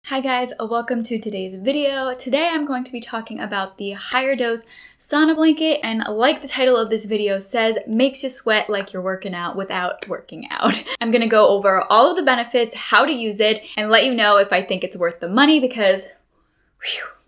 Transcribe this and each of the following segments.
Hi guys, welcome to today's video. Today I'm going to be talking about the higher dose sauna blanket, and like the title of this video says, makes you sweat like you're working out without working out. I'm gonna go over all of the benefits, how to use it, and let you know if I think it's worth the money because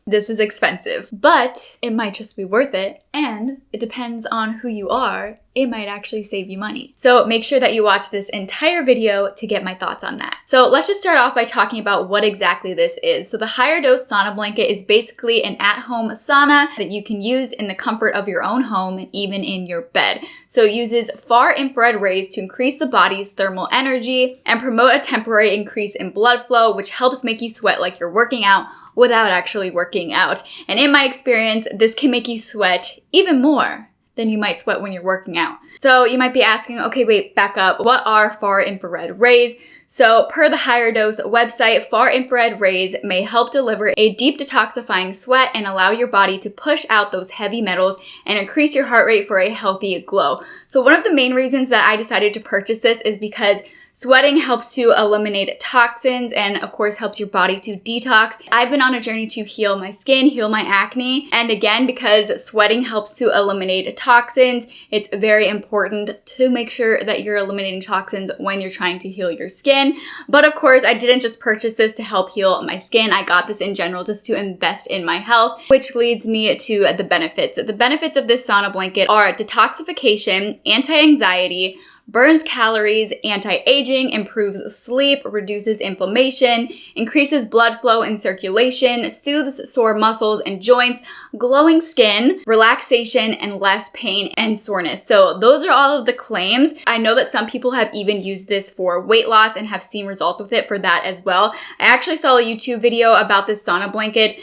this is expensive. But it might just be worth it, and it depends on who you are. It might actually save you money. So make sure that you watch this entire video to get my thoughts on that. So let's just start off by talking about what exactly this is. So the higher dose sauna blanket is basically an at-home sauna that you can use in the comfort of your own home and even in your bed. So it uses far infrared rays to increase the body's thermal energy and promote a temporary increase in blood flow, which helps make you sweat like you're working out without actually working out. And in my experience, this can make you sweat even more than you might sweat when you're working out. So you might be asking, okay, wait, back up. What are far infrared rays? So per the Higher Dose website, far infrared rays may help deliver a deep detoxifying sweat and allow your body to push out those heavy metals and increase your heart rate for a healthy glow. So one of the main reasons that I decided to purchase this is because sweating helps to eliminate toxins and of course helps your body to detox. I've been on a journey to heal my skin, heal my acne, and again, because sweating helps to eliminate toxins, it's very important to make sure that you're eliminating toxins when you're trying to heal your skin. But of course, I didn't just purchase this to help heal my skin. I got this in general just to invest in my health, which leads me to the benefits. The benefits of this sauna blanket are detoxification, anti-anxiety, burns calories, anti-aging, improves sleep, reduces inflammation, increases blood flow and circulation, soothes sore muscles and joints, glowing skin, relaxation, and less pain and soreness. So those are all of the claims. I know that some people have even used this for weight loss and have seen results with it for that as well. I actually saw a YouTube video about this sauna blanket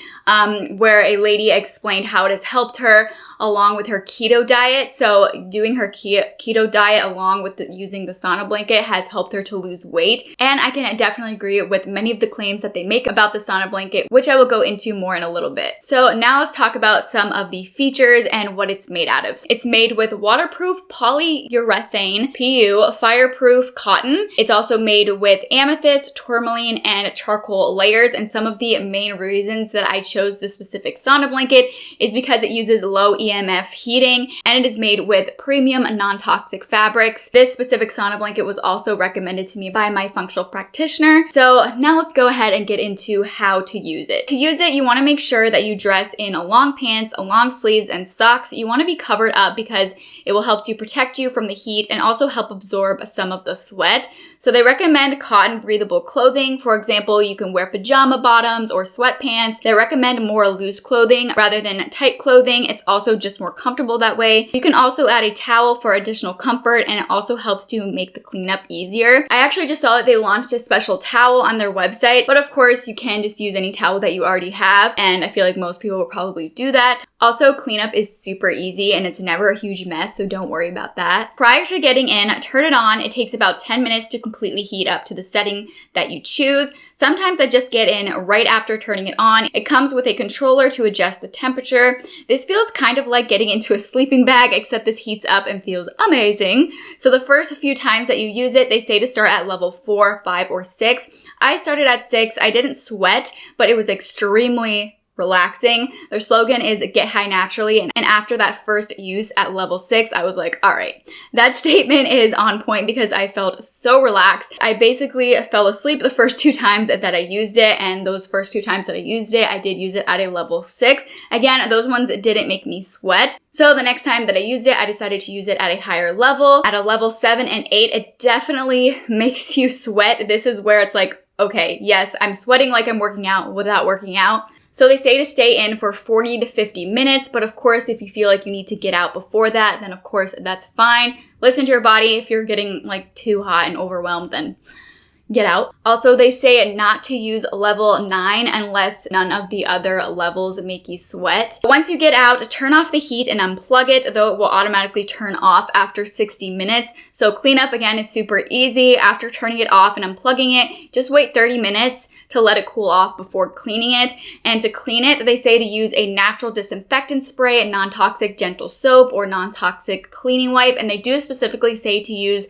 where a lady explained how it has helped her along with her keto diet. So doing her keto diet along with using the sauna blanket has helped her to lose weight. And I can definitely agree with many of the claims that they make about the sauna blanket, which I will go into more in a little bit. So now let's talk about some of the features and what it's made out of. It's made with waterproof polyurethane, PU, fireproof cotton. It's also made with amethyst, tourmaline, and charcoal layers. And some of the main reasons that I chose this specific sauna blanket is because it uses low EMF heating and it is made with premium non-toxic fabrics. This specific sauna blanket was also recommended to me by my functional practitioner. So now let's go ahead and get into how to use it. To use it, you want to make sure that you dress in long pants, long sleeves, and socks. You want to be covered up because it will help to protect you from the heat and also help absorb some of the sweat. So they recommend cotton breathable clothing. For example, you can wear pajama bottoms or sweatpants. They recommend more loose clothing rather than tight clothing. It's also just more comfortable that way. You can also add a towel for additional comfort, and it also helps to make the cleanup easier. I actually just saw that they launched a special towel on their website, but of course you can just use any towel that you already have, and I feel like most people will probably do that. Also, cleanup is super easy and it's never a huge mess, so don't worry about that. Prior to getting in, turn it on. It takes about 10 minutes to completely heat up to the setting that you choose. Sometimes I just get in right after turning it on. It comes with a controller to adjust the temperature. This feels kind of like getting into a sleeping bag, except this heats up and feels amazing. So the first few times that you use it, they say to start at level 4, 5, or 6. I started at 6. I didn't sweat, but it was extremely relaxing. Their slogan is get high naturally. And after that first use at level 6, I was like, all right, that statement is on point because I felt so relaxed. I basically fell asleep the first 2 times that I used it. And those first 2 times that I used it, I did use it at a level 6. Again, those ones didn't make me sweat. So the next time that I used it, I decided to use it at a higher level. At a level 7 and 8, it definitely makes you sweat. This is where it's like, okay, yes, I'm sweating like I'm working out without working out. So they say to stay in for 40 to 50 minutes, but of course, if you feel like you need to get out before that, then of course, that's fine. Listen to your body. If you're getting like too hot and overwhelmed, then get out. Also, they say not to use level 9 unless none of the other levels make you sweat. Once you get out, turn off the heat and unplug it, though it will automatically turn off after 60 minutes. So cleanup again is super easy. After turning it off and unplugging it, just wait 30 minutes to let it cool off before cleaning it. And to clean it, they say to use a natural disinfectant spray, a non-toxic gentle soap, or non-toxic cleaning wipe. And they do specifically say to use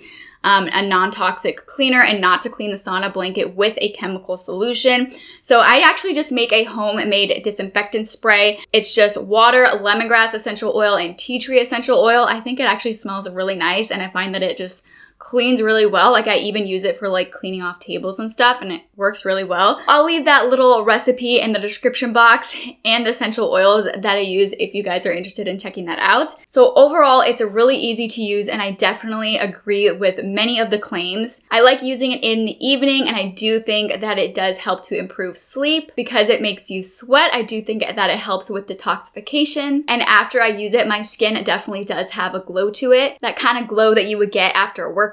a non-toxic cleaner and not to clean the sauna blanket with a chemical solution. So I actually just make a homemade disinfectant spray. It's just water, lemongrass essential oil, and tea tree essential oil. I think it actually smells really nice, and I find that it just cleans really well. Like, I even use it for like cleaning off tables and stuff, and it works really well. I'll leave that little recipe in the description box and the essential oils that I use if you guys are interested in checking that out. So overall, it's a really easy to use, and I definitely agree with many of the claims. I like using it in the evening, and I do think that it does help to improve sleep because it makes you sweat. I do think that it helps with detoxification, and after I use it, my skin definitely does have a glow to it, that kind of glow that you would get after a workout.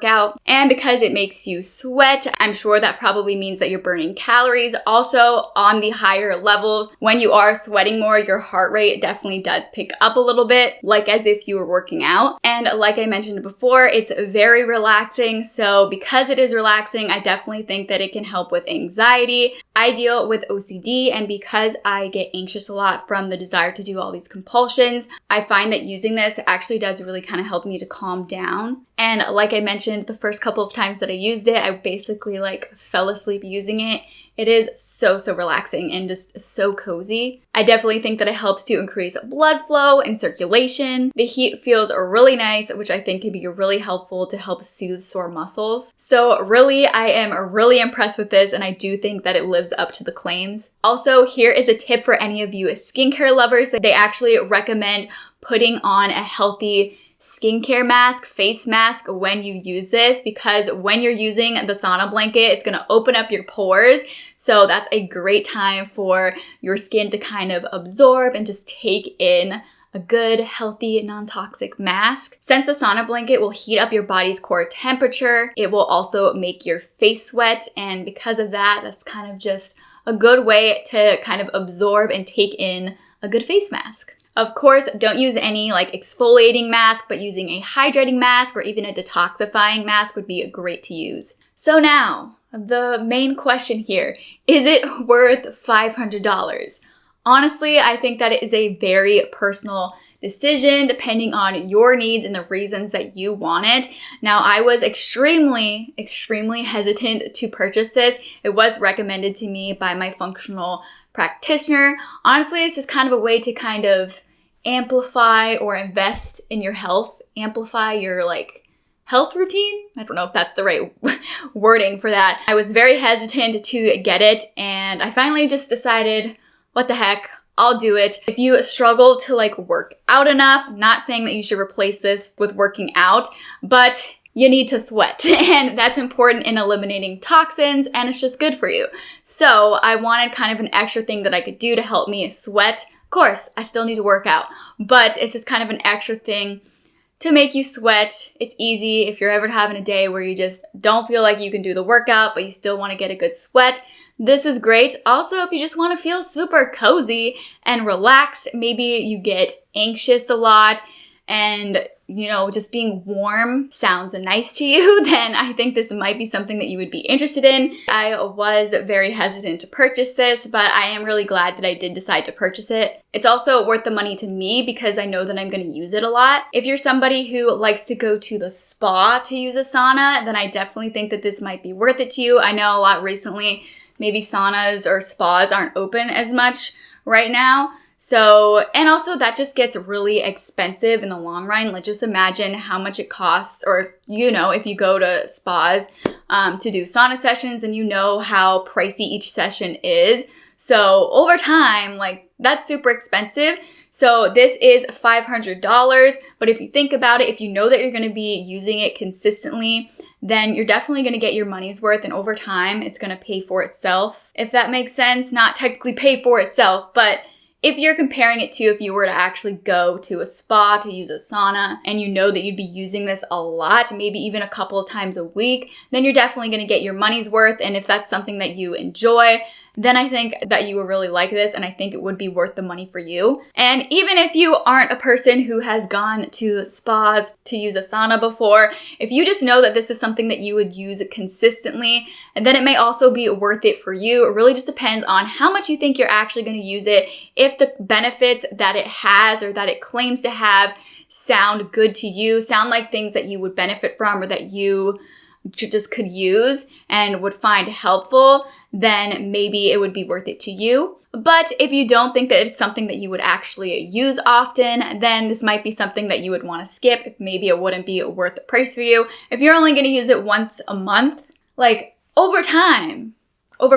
And because it makes you sweat, I'm sure that probably means that you're burning calories. Also, on the higher levels, when you are sweating more, your heart rate definitely does pick up a little bit, like as if you were working out. And like I mentioned before, it's very relaxing. So because it is relaxing, I definitely think that it can help with anxiety. I deal with OCD, and because I get anxious a lot from the desire to do all these compulsions, I find that using this actually does really kind of help me to calm down. And like I mentioned, the first couple of times that I used it, I basically like fell asleep using it. It is so relaxing and just so cozy. I definitely think that it helps to increase blood flow and circulation. The heat feels really nice, which I think can be really helpful to help soothe sore muscles. So really, I am really impressed with this, and I do think that it lives up to the claims. Also, here is a tip for any of you skincare lovers that they actually recommend putting on a healthy skincare mask, face mask when you use this, because when you're using the sauna blanket, it's going to open up your pores. So that's a great time for your skin to kind of absorb and just take in a good, healthy, non-toxic mask. Since the sauna blanket will heat up your body's core temperature, it will also make your face sweat. And because of that, that's kind of just a good way to kind of absorb and take in a good face mask. Of course, don't use any like exfoliating mask, but using a hydrating mask or even a detoxifying mask would be great to use. So now, the main question here, is it worth $500? Honestly, I think that it is a very personal decision depending on your needs and the reasons that you want it. Now, I was extremely hesitant to purchase this. It was recommended to me by my functional practitioner. Honestly, it's just kind of a way to kind of amplify or invest in your health, amplify your like health routine. I don't know if that's the right wording for that. I was very hesitant to get it, and I finally just decided, what the heck, I'll do it. If you struggle to like work out enough, not saying that you should replace this with working out, but you need to sweat, and that's important in eliminating toxins, and it's just good for you. So I wanted kind of an extra thing that I could do to help me sweat. Of course, I still need to work out, but it's just kind of an extra thing to make you sweat. It's easy if you're ever having a day where you just don't feel like you can do the workout, but you still want to get a good sweat. This is great. Also, if you just want to feel super cozy and relaxed, maybe you get anxious a lot and just being warm sounds nice to you, then I think this might be something that you would be interested in. I was very hesitant to purchase this, but I am really glad that I did decide to purchase it. It's also worth the money to me because I know that I'm going to use it a lot. If you're somebody who likes to go to the spa to use a sauna, then I definitely think that this might be worth it to you. I know a lot recently, maybe saunas or spas aren't open as much right now. So, and also that just gets really expensive in the long run. Like, just imagine how much it costs, or, if you go to spas to do sauna sessions, then you know how pricey each session is. So over time, like, that's super expensive. So this is $500. But if you think about it, if you know that you're going to be using it consistently, then you're definitely going to get your money's worth. And over time, it's going to pay for itself. If that makes sense, not technically pay for itself, but if you're comparing it to if you were to actually go to a spa to use a sauna and you know that you'd be using this a lot, maybe even a couple of times a week, then you're definitely going to get your money's worth. And if that's something that you enjoy, then I think that you will really like this, and I think it would be worth the money for you. And even if you aren't a person who has gone to spas to use a sauna before, if you just know that this is something that you would use consistently, and then it may also be worth it for you. It really just depends on how much you think you're actually going to use it. If the benefits that it has or that it claims to have sound good to you, sound like things that you would benefit from or that you just could use and would find helpful, then maybe it would be worth it to you. But if you don't think that it's something that you would actually use often, then this might be something that you would want to skip. Maybe it wouldn't be worth the price for you. If you're only going to use it once a month, like over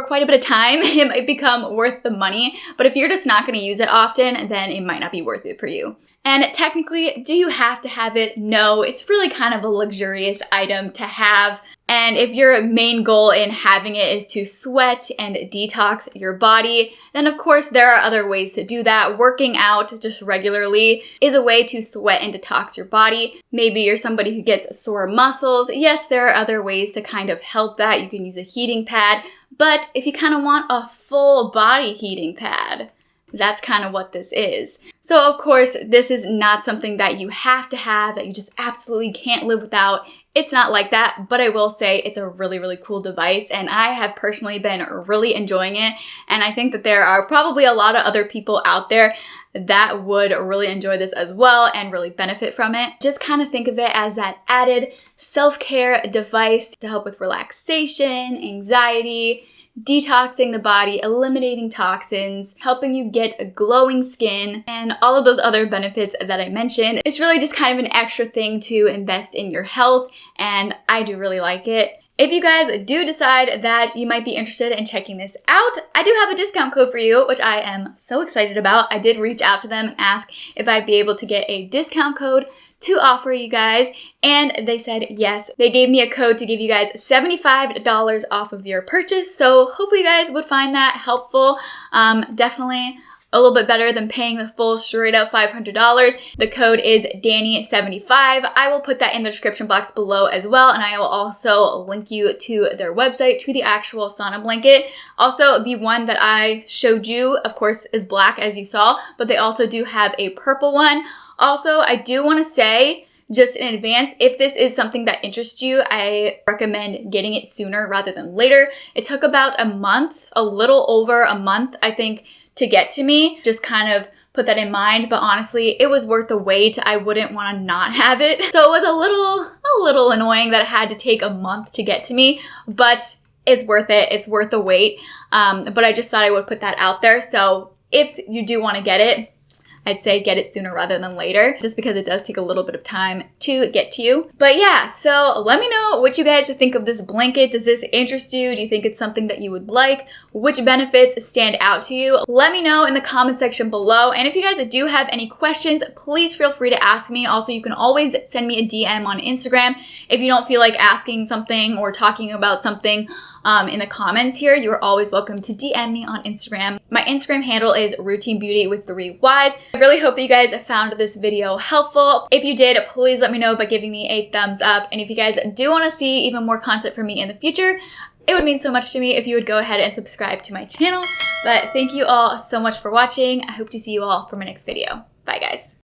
quite a bit of time, it might become worth the money. But if you're just not going to use it often, then it might not be worth it for you. And technically, do you have to have it? No, it's really kind of a luxurious item to have. And if your main goal in having it is to sweat and detox your body, then of course there are other ways to do that. Working out just regularly is a way to sweat and detox your body. Maybe you're somebody who gets sore muscles. Yes, there are other ways to kind of help that. You can use a heating pad. But if you kind of want a full body heating pad, that's kind of what this is. So of course, this is not something that you have to have, that you just absolutely can't live without. It's not like that, but I will say it's a really, really cool device, and I have personally been really enjoying it. And I think that there are probably a lot of other people out there that would really enjoy this as well and really benefit from it. Just kind of think of it as that added self-care device to help with relaxation, anxiety, detoxing the body, eliminating toxins, helping you get a glowing skin, and all of those other benefits that I mentioned. It's really just kind of an extra thing to invest in your health, and I do really like it. If you guys do decide that you might be interested in checking this out, I do have a discount code for you, which I am so excited about. I did reach out to them and ask if I'd be able to get a discount code to offer you guys, and they said yes. They gave me a code to give you guys $75 off of your purchase, so hopefully you guys would find that helpful. Definitely a little bit better than paying the full straight up $500. The code is Danny75. I will put that in the description box below as well, and I will also link you to their website, to the actual sauna blanket. Also, the one that I showed you, of course, is black as you saw, but they also do have a purple one. Also, I do want to say, just in advance, if this is something that interests you, I recommend getting it sooner rather than later. It took about a month, a little over a month, I think, to get to me. Just kind of put that in mind, but honestly, it was worth the wait. I wouldn't want to not have it. So it was a little annoying that it had to take a month to get to me, but it's worth it. It's worth the wait. But I just thought I would put that out there. So if you do want to get it, I'd say get it sooner rather than later, just because it does take a little bit of time to get to you. But yeah, so let me know what you guys think of this blanket. Does this interest you? Do you think it's something that you would like? Which benefits stand out to you? Let me know in the comment section below. And if you guys do have any questions, please feel free to ask me. Also, you can always send me a DM on Instagram. If you don't feel like asking something or talking about something in the comments here, you are always welcome to DM me on Instagram. My Instagram handle is Routine Beauty with 3 Ys. I really hope that you guys found this video helpful. If you did, please let me know by giving me a thumbs up. And if you guys do want to see even more content from me in the future, it would mean so much to me if you would go ahead and subscribe to my channel. But thank you all so much for watching. I hope to see you all for my next video. Bye guys.